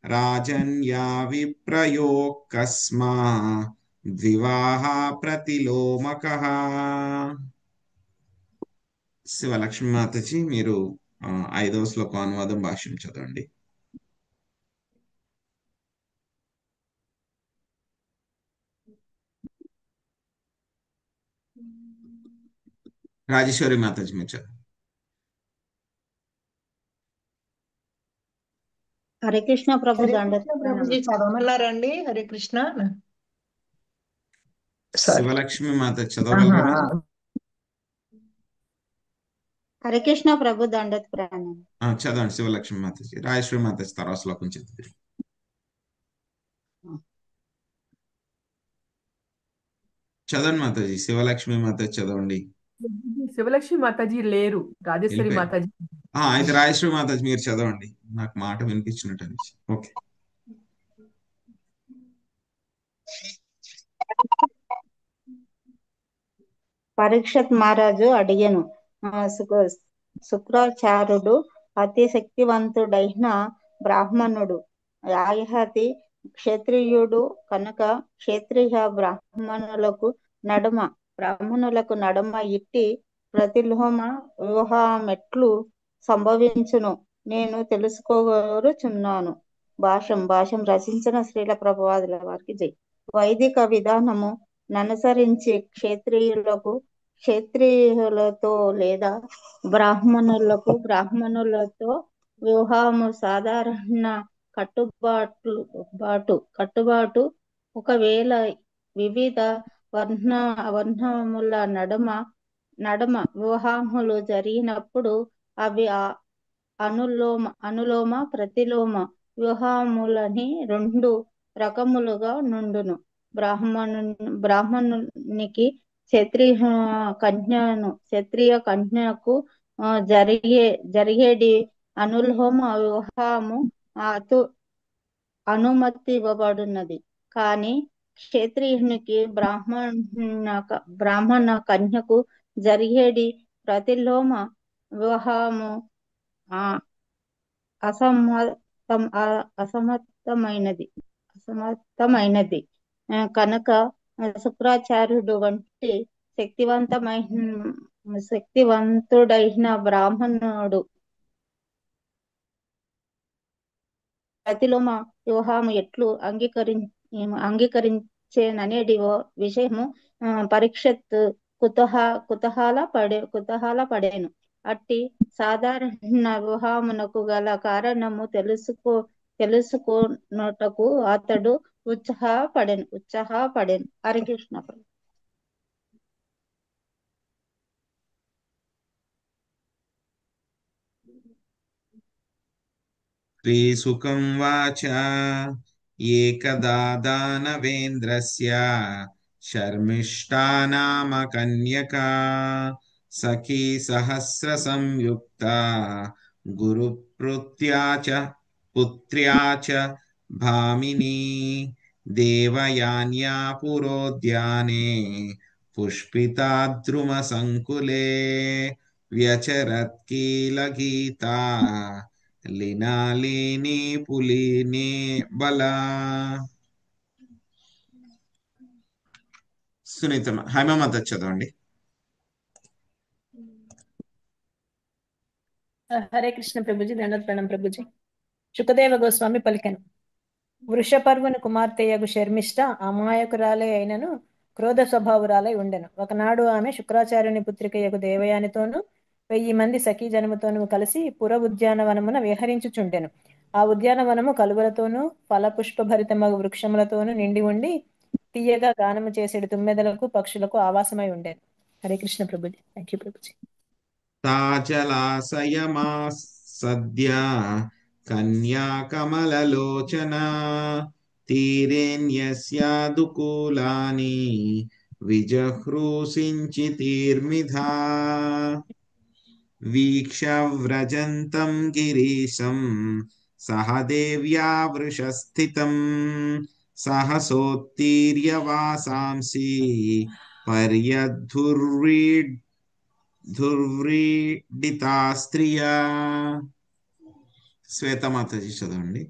రాజన్యా విప్రయో కస్మా ద్వివాహా ప్రతిలోమకః. శివలక్ష్మి మాతజీ మీరు 5వ శ్లోకం అనువాదం భాష్యం చదవండి. రాజేశ్వరి మాతాజీ మీరు చదవండి. హరే కృష్ణ ప్రభు హరే దండ కృష్ణ ప్రభుజీ చదవమన్నారండి. హరే కృష్ణ. శివలక్ష్మి మాత చదవగలరా? హరే కృష్ణ ప్రభు దండత్ ప్రణామం. చదవండి శివలక్ష్మి మాతాజీ. రాజేశ్వరి మాతాజీ తర్వాత శ్లోకం చదివి చదవండి మాతాజీ. శివలక్ష్మి మాతాజీ చదవండి. శివలక్ష్మి మాతాజీ లేరు, రాజేశ్వరి మాతాజీ. అయితే రాజేశ్వరి మాతాజీ మీరు చదవండి, నాకు మాట వినిపించినట్టు అనిపించి. ఓకే. పరీక్షత్ మహారాజు అడిగెను, శుక్రాచార్యుడు అతి శక్తివంతుడైన బ్రాహ్మణుడు. యయాతి క్షత్రియుడు కనుక క్షత్రియ బ్రాహ్మణులకు నడుమ ఇట్టి ప్రతిలోమ వివాహమెట్లు సంభవించును నేను తెలుసుకోగోరుచున్నాను. భాష్యం రచించిన శ్రీల ప్రభుపాదుల వారికి జై. వైదిక విధానము ననుసరించి క్షత్రియులతో లేదా బ్రాహ్మణులతో వివాహము సాధారణ కట్టుబాటు. ఒకవేళ వివిధ వర్ణముల నడుమ వివాహములు జరిగినప్పుడు అవి అనులోమ ప్రతిలోమ వివాహములని 2 రకములుగా నుండును. బ్రాహ్మణునికి క్షత్రియ కన్యకు జరిగేది అనులోమ వివాహము అనుమతి ఇవ్వబడినది. కానీ క్షత్రియునికి బ్రాహ్మణ కన్యకు జరిగేది ప్రతిలోమ వివాహము ఆ, అసమర్థమైనది అసమర్థమైనది కనుక శుక్రాచార్యుడు వంటి శక్తివంతుడైన బ్రాహ్మణుడు ప్రతిలోమ వివాహము ఎట్లు అంగీకరించేననేది విషయము పరీక్షత్ కుతూహల పడేను. అట్టి సాధారణ వివాహమునకు గల కారణము తెలుసుకొనుటకు అతడు ఉత్సాహపడెను. హరికృష్ణ. श्रीसुकं वाच एकदा दानवेन्द्रस्य शर्मिष्ठा नाम कन्यका सखी सहस्रसंयुक्ता गुरुपुत्र्या च भामिनी देवयान्या पुरोद्याने पुष्पिताद्रुमसङ्कुले व्यचरत् कीलगीता లీనాలీని పులిని బలా. సునీత హైమమత చదవండి. హరే కృష్ణ ప్రభుజీ. దండోత్ ప్రణాం ప్రభుజీ. శుకదేవ గోస్వామి పలికెను. వృషపర్వుని కుమార్తెయగు శర్మిష్ట అమాయకురాలే అయినను క్రోధ స్వభావురాలై ఉండెను. ఒకనాడు ఆమె శుక్రాచార్యుని పుత్రికయగు దేవయానితోనూ 1000 మంది సఖీ జనముతోనూ కలిసి పుర ఉద్యానవనమున విహరించుచుండెను. ఆ ఉద్యానవనము కలువలతోనూ ఫలపుష్పభరితమగు వృక్షములతోనూ నిండి ఉండి తీయగా గానము చేసేడు తుమ్మెదలకు పక్షులకు ఆవాసమై ఉండెను. హరే కృష్ణ ప్రభుజీ. Thank you Prabhuji. తాచలాసయమా సద్య కన్యాకమలలోచనా తీరేణ్యస్యాదుకూలాని విజహ్రూసించితీర్మిధా వీక్షవ్రజంతం గిరీశం సహదేవ్యా వృషస్థితం సహసోత్తీర్య వాసాంసి పర్యధుర్వీడితా స్త్రియా. శ్వేతమాతజీ చదవండి.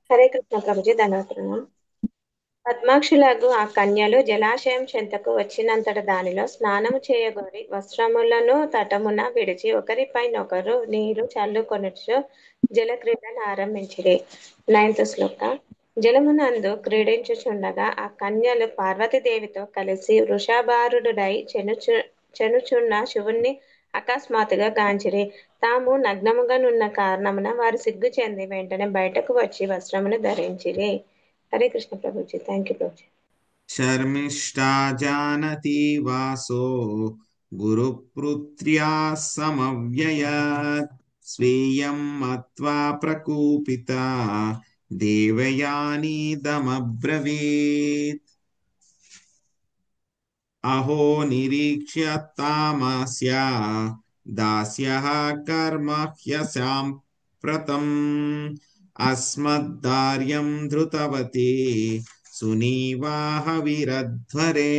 హరే కృష్ణ ప్రభుజీ. ధన్యవాదాలు. పద్మాక్షులకు ఆ కన్యలు జలాశయం చెంతకు వచ్చినంతట దానిలో స్నానము చేయగోరి వస్త్రములను తటమున విడిచి ఒకరిపైనొకరు నీరు చల్లుకొనుచు జలక్రీడను ఆరంభించిరి. 9th శ్లోక. జలమునందు క్రీడించుచుండగా ఆ కన్యలు పార్వతీదేవితో కలిసి వృషభారూఢుడై చెనుచున్న శివుణ్ణి అకస్మాత్తుగా గాంచిరి. తాము నగ్నముగానున్న కారణమున వారు సిగ్గు చెంది వెంటనే బయటకు వచ్చి వస్త్రమును ధరించిరి. హరే కృష్ణ ప్రభుజీ. Thank you Prabhuji. శర్మిష్ఠా జానతి వాసో గురుపుత్ర్యా సమవ్యయత్ స్వీయం మత్వా ప్రకూపిత దేవయానీదమబ్రవీత్. అహో నిరీక్ష్య తామస్యా దాస్యః కర్మ హ్యసాంప్రతం అస్మద్దార్యం ధృతవతి సునీవాహ విరధ్వరే.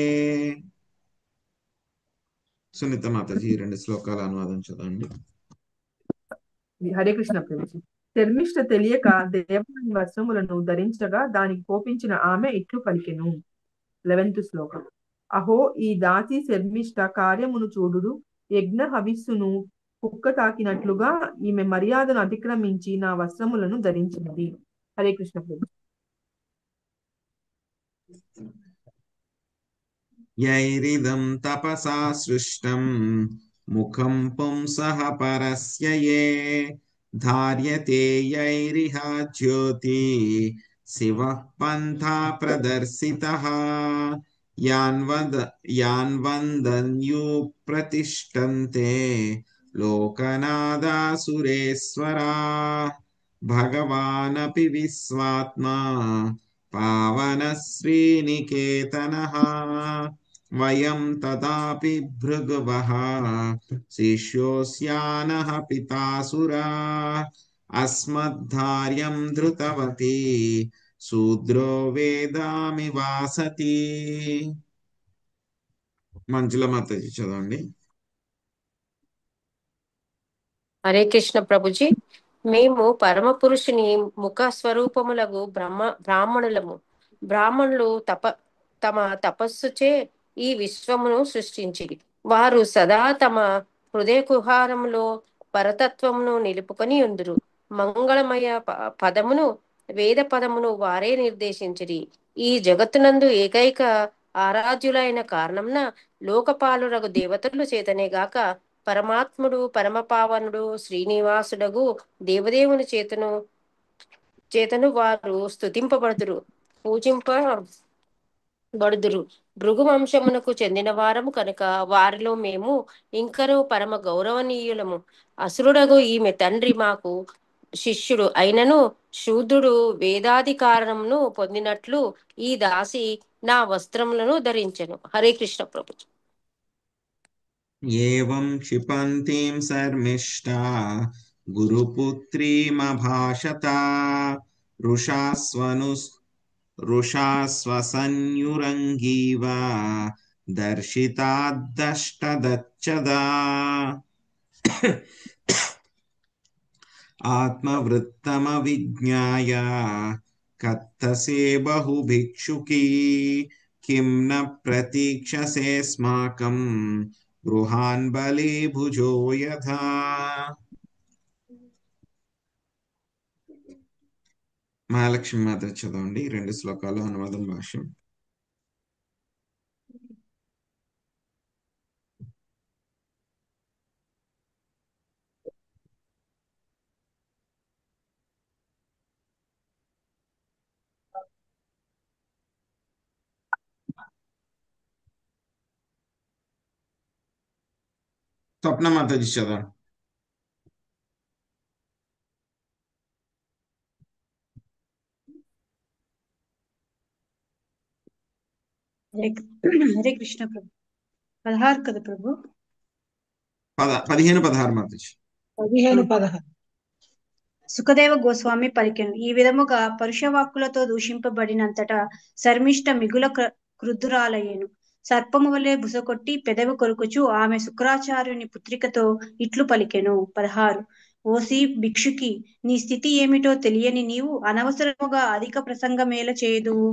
సునీత మాతాజీ 2 శ్లోకాల అనువాదం చదవండి. హరే కృష్ణ ప్రభుజీ. శర్మిష్ట తెలియక దేవయాని వస్త్రములను ధరించగా దానికి కోపించిన ఆమె ఇట్లు పలికెను. 11th శ్లోకం. అహో ఈ దాసి శర్మిష్ట కార్యమును చూడుడు, యజ్ఞ హవిస్సును కుక్క తాకినట్లుగా ఈమె మర్యాదను అతిక్రమించి నా వస్త్రములను ధరించినది. హరే కృష్ణ ప్రభు. యైరిదం తపసా సృష్టం ముఖం పుంసః పరస్య యే ధార్యతే యైరిహ జ్యోతి శివః పంథా ప్రదర్శితః యాన్వందన్యు ప్రతిష్టంతే లోకనాదాసురేశ్వరా భగవానపి విశ్వాత్మా పావన శ్రీనికేతనః వయం తదాపి భృగువః శిష్యోస్యానః పితాసురా అస్మద్ధార్యం ధృతవతి శూద్రో వేదామి వాసతి. మంజుల మాతాజీ చదవండి. హరే కృష్ణ ప్రభుజీ. మేము పరమ పురుషుని ముఖ స్వరూపములకు బ్రాహ్మణులము. బ్రాహ్మణులు తమ తపస్సుచే ఈ విశ్వమును సృష్టించిరి. వారు సదా తమ హృదయ కుహారములో పరతత్వమును నిలుపుకొని ఉందురు. మంగళమయ పదమును వేద పదమును వారే నిర్దేశించిరి. ఈ జగత్తునందు ఏకైక ఆరాధ్యులైన కారణంన లోకపాలురగు దేవతలు చేతనే గాక పరమాత్ముడు పరమపావనుడు శ్రీనివాసుడగు దేవదేవుని చేతను వారు స్తుతింపబడుదురు, పూజింపబడుదురు. భృగు వంశమునకు చెందిన వారము కనుక వారిలో మేము ఇంకనూ పరమ గౌరవనీయులము. అసురుడగు ఈమె తండ్రి మాకు శిష్యుడు అయినను శూద్రుడు వేదాధికారమును పొందినట్లు ఈ దాసి నా వస్త్రములను ధరించెను. హరే కృష్ణ ప్రభు. ఏవం క్షిపంతీం శర్మిష్ఠా గురుపుత్రీమభాషత రుషాస్వసన్యురంగీవ దర్శితాద్దష్టదచ్చదా ఆత్మవృత్తమవిజ్ఞాయ కత్తసే బహుభిక్షుకీ కిం న ప్రతీక్షసేస్మాకం గృహాన్ బలే భుజో యథా. మహాలక్ష్మి మాత చదవండి 2 శ్లోకాలు అనువాదం భాష్యం. స్వప్న మాతాజీ చదవండి. హరే కృష్ణ ప్రభు. 16 కదా ప్రభు? 15-16 మాతాజీ. 15-16. సుఖదేవ గోస్వామి పలికెను. ఈ విధముగా పరుషవాక్కులతో దూషింపబడినంతటా శర్మిష్ఠ మిగుల క్రుద్ధురాలయ్యెను. సర్పము వలె బుసకొట్టి పెదవి కొరుకుచు ఆమె శుక్రాచార్యుని పుత్రికతో ఇట్లు పలికెను. 16. ఓసి భిక్షుకి, నీ స్థితి ఏమిటో తెలియని నీవు అనవసరముగా అధిక ప్రసంగమేల చేయుదువు.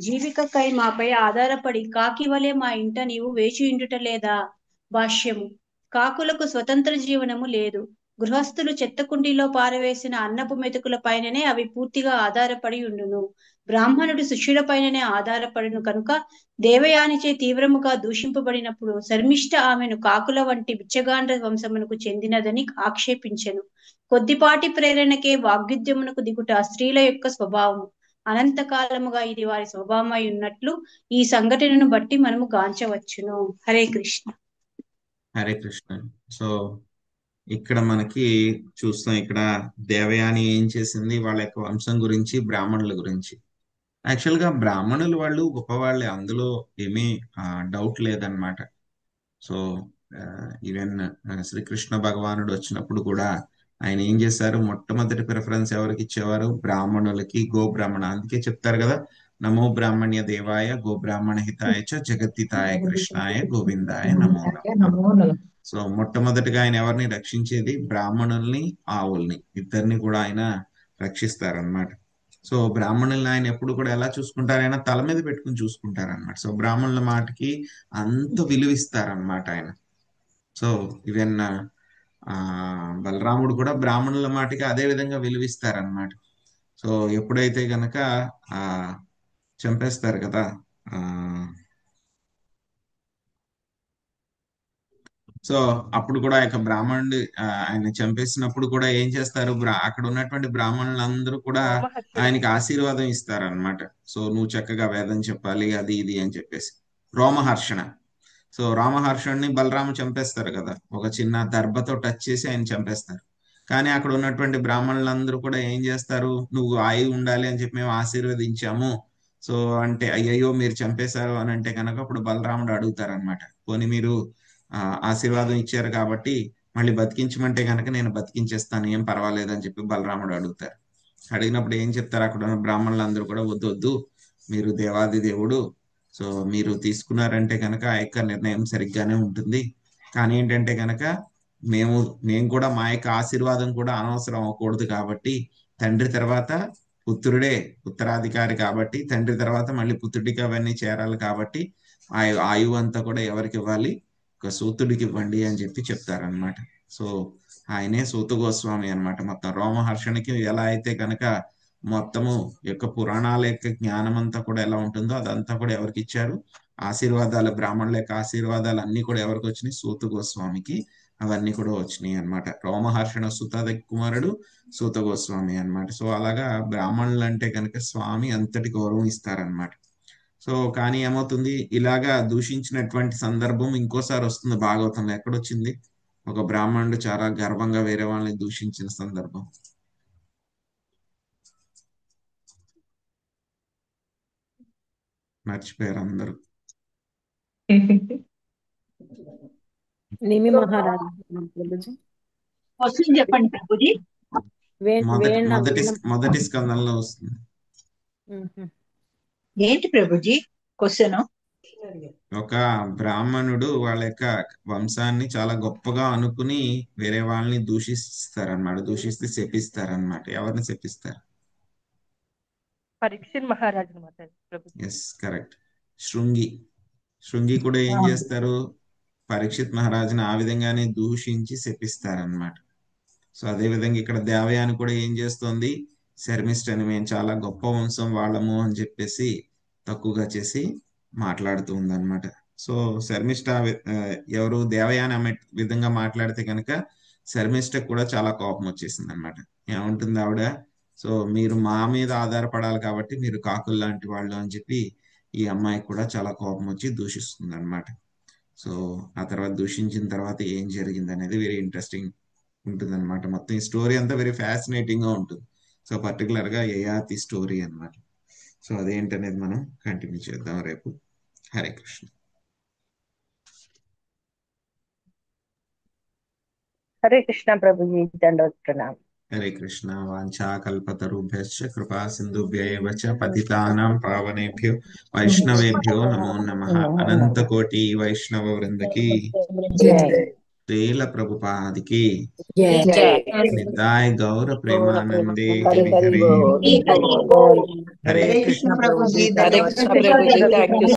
జీవికకై మాపై ఆధారపడి కాకి వలె మా ఇంట నీవు వేచియుండుట లేదా? భాష్యము. కాకులకు స్వతంత్ర జీవనము లేదు. గృహస్థులు చెత్తకుండీలో పారవేసిన అన్నపు మెతుకుల పైననే అవి పూర్తిగా ఆధారపడి ఉండును. బ్రాహ్మణుడు శిష్యుల పైననే ఆధారపడును కనుక దేవయానిచే తీవ్రముగా దూషింపబడినప్పుడు శర్మిష్ఠ ఆమెను కాకుల వంటి బిచ్చగాండ్ర వంశమునకు చెందినదని ఆక్షేపించెను. కొద్దిపాటి ప్రేరణకే వాగ్యుద్యమునకు దిగుట స్త్రీల యొక్క స్వభావము. అనంతకాలముగా ఇది వారి స్వభావమై ఉన్నట్లు ఈ సంఘటనను బట్టి మనము గాంచవచ్చును. హరే కృష్ణ. హరే కృష్ణ. సో ఇక్కడ మనకి చూస్తాం, ఇక్కడ దేవయాని ఏం చేసింది, వాళ్ళ యొక్క వంశం గురించి, బ్రాహ్మణుల గురించి. యాక్చువల్ గా బ్రాహ్మణులు వాళ్ళు గొప్పవాళ్ళే, అందులో ఏమీ డౌట్ లేదనమాట. సో ఈవెన్ శ్రీకృష్ణ భగవానుడు వచ్చినప్పుడు కూడా ఆయన ఏం చేశారు, మొట్టమొదటి ప్రిఫరెన్స్ ఎవరికి ఇచ్చేవారు? బ్రాహ్మణులకి, గోబ్రాహ్మణ. అందుకే చెప్తారు కదా, నమో బ్రాహ్మణ్య దేవాయ గోబ్రాహ్మణ హితాయ చ జగద్దితాయ కృష్ణాయ గోవిందాయ నమో నమః. సో మొట్టమొదటిగా ఆయన ఎవరిని రక్షించేది? బ్రాహ్మణుల్ని, ఆవుల్ని, ఇద్దరిని కూడా ఆయన రక్షిస్తారనమాట. సో బ్రాహ్మణుల్ని ఆయన ఎప్పుడు కూడా ఎలా చూసుకుంటారు? ఆయన తల మీద పెట్టుకుని చూసుకుంటారనమాట. సో బ్రాహ్మణుల మాటకి అంత విలువిస్తారనమాట ఆయన. సో ఈవెన్ బలరాముడు కూడా బ్రాహ్మణుల మాటకి అదే విధంగా విలువిస్తారనమాట. సో ఎప్పుడైతే గనక చంపేస్తారు కదా, సో అప్పుడు కూడా ఆయన బ్రాహ్మణుడు ఆయన చంపేసినప్పుడు కూడా ఏం చేస్తారు, అక్కడ ఉన్నటువంటి బ్రాహ్మణులందరూ కూడా ఆయనకి ఆశీర్వాదం ఇస్తారనమాట. సో నువ్వు చక్కగా వేదం చెప్పాలి, అది ఇది అని చెప్పేసి. రోమహర్షణ. సో రామహర్షుడిని బలరాము చంపేస్తారు కదా, ఒక చిన్న దర్భతో టచ్ చేసి ఆయన చంపేస్తారు. కానీ అక్కడ ఉన్నటువంటి బ్రాహ్మణులందరూ కూడా ఏం చేస్తారు, నువ్వు ఆయువు ఉండాలి అని చెప్పి మేము ఆశీర్వదించాము. సో అంటే అయ్యయ్యో మీరు చంపేశారు అని అంటే కనుక అప్పుడు బలరాముడు అడుగుతారనమాట, పోనీ మీరు ఆశీర్వాదం ఇచ్చారు కాబట్టి మళ్ళీ బతికించమంటే కనుక నేను బతికించేస్తాను, ఏం పర్వాలేదు అని చెప్పి బలరాముడు అడుగుతారు. అడిగినప్పుడు ఏం చెప్తారు, అక్కడ ఉన్న బ్రాహ్మణులందరూ కూడా వద్దు వద్దు, మీరు దేవాది దేవుడు, సో మీరు తీసుకున్నారంటే కనుక ఆ యొక్క నిర్ణయం సరిగ్గానే ఉంటుంది. కానీ ఏంటంటే కనుక నేను కూడా మా యొక్క ఆశీర్వాదం కూడా అనవసరం అవ్వకూడదు కాబట్టి తండ్రి తర్వాత పుత్రుడే ఉత్తరాధికారి కాబట్టి తండ్రి తర్వాత మళ్ళీ పుత్రుడికి అవన్నీ చేరాలి కాబట్టి ఆయువు అంతా కూడా ఎవరికి ఇవ్వాలి? ఒక సూతుడికి ఇవ్వండి అని చెప్పి చెప్తారనమాట. సో ఆయనే సూత గోస్వామి అనమాట. మొత్తం రోమహర్షణకి ఎలా అయితే కనుక మొత్తము యొక్క పురాణాల యొక్క జ్ఞానం అంతా కూడా ఎలా ఉంటుందో అదంతా కూడా ఎవరికి ఇచ్చారు? ఆశీర్వాదాలు, బ్రాహ్మణుల యొక్క ఆశీర్వాదాలు అన్ని కూడా ఎవరికి వచ్చినాయి? సూత గోస్వామికి అవన్నీ కూడా వచ్చినాయి అనమాట. రోమహర్షణ సుత కుమారుడు సూత గోస్వామి అనమాట. సో అలాగా బ్రాహ్మణులు అంటే కనుక స్వామి అంతటి గౌరవం ఇస్తారనమాట. సో కానీ ఏమవుతుంది, ఇలాగా దూషించినటువంటి సందర్భం ఇంకోసారి వస్తుంది భాగవతంలో. ఎక్కడొచ్చింది? ఒక బ్రాహ్మణుడు చాలా గర్వంగా వేరే వాళ్ళని దూషించిన సందర్భం. మర్చిపోయారు అందరూ. నిమి మహారాజు ప్రభుజీ. క్వశ్చన్ చెప్పండి ప్రభుజీ. మొదటి స్కందంలో వస్తుంది. ఏంటి ప్రభుజీ క్వశ్చన్? ఒక బ్రాహ్మణుడు వాళ్ళ యొక్క వంశాన్ని చాలా గొప్పగా అనుకుని వేరే వాళ్ళని దూషిస్తారనమాట. దూషిస్తే శపిస్తారనమాట. ఎవరిని శపిస్తారు? పరీక్షిత్ మహారాజు. Yes, correct. శృంగి కూడా ఏం చేస్తారు? పరీక్షిత్ మహారాజుని ఆ విధంగానే దూషించి శపిస్తారనమాట. సో అదే విధంగా ఇక్కడ దేవయాని కూడా ఏం చేస్తుంది? శర్మిష్ఠని మేము చాలా గొప్ప వంశం వాళ్ళము అని చెప్పేసి తక్కువగా చేసి మాట్లాడుతూ ఉందన్నమాట. సో శర్మిష్ఠ ఎవరు? దేవయాని ఆమె విధంగా మాట్లాడితే కనుక శర్మిష్ఠకు కూడా చాలా కోపం వచ్చేసింది అనమాట. ఏముంటుంది ఆవిడ? సో మీరు మా మీద ఆధారపడాలి కాబట్టి మీరు కాకులు లాంటి వాళ్ళు అని చెప్పి ఈ అమ్మాయికి కూడా చాలా కోపం వచ్చి దూషిస్తుంది అనమాట. సో ఆ తర్వాత దూషించిన తర్వాత ఏం జరిగింది అనేది వెరీ ఇంట్రెస్టింగ్ ఉంటుంది అనమాట. మొత్తం ఈ స్టోరీ అంతా వెరీ ఫ్యాసినేటింగ్ గా ఉంటుంది. సో పర్టికులర్ గా యయాతి స్టోరీ అనమాట. సో అదేంటనేది మనం కంటిన్యూ చేద్దాం రేపు. హరే కృష్ణ. హరే కృష్ణ ప్రభుజీ. దండవత్ ప్రణామం. హరే కృష్ణ. వాంఛా కల్పతరుభ్యశ్చ కృపా సింధుభ్యైవ చ పతితానాం పావనేభ్యో వైష్ణవేభ్యో నమో నమః. అనంత కోటి వైష్ణవ వృందకి తేల ప్రభుపాదికి నిదాయ గౌర ప్రేమానందే హరి హరి. హరే కృష్ణ ప్రభుజీ. హరే కృష్ణ ప్రభుజీ. థాంక్యూ.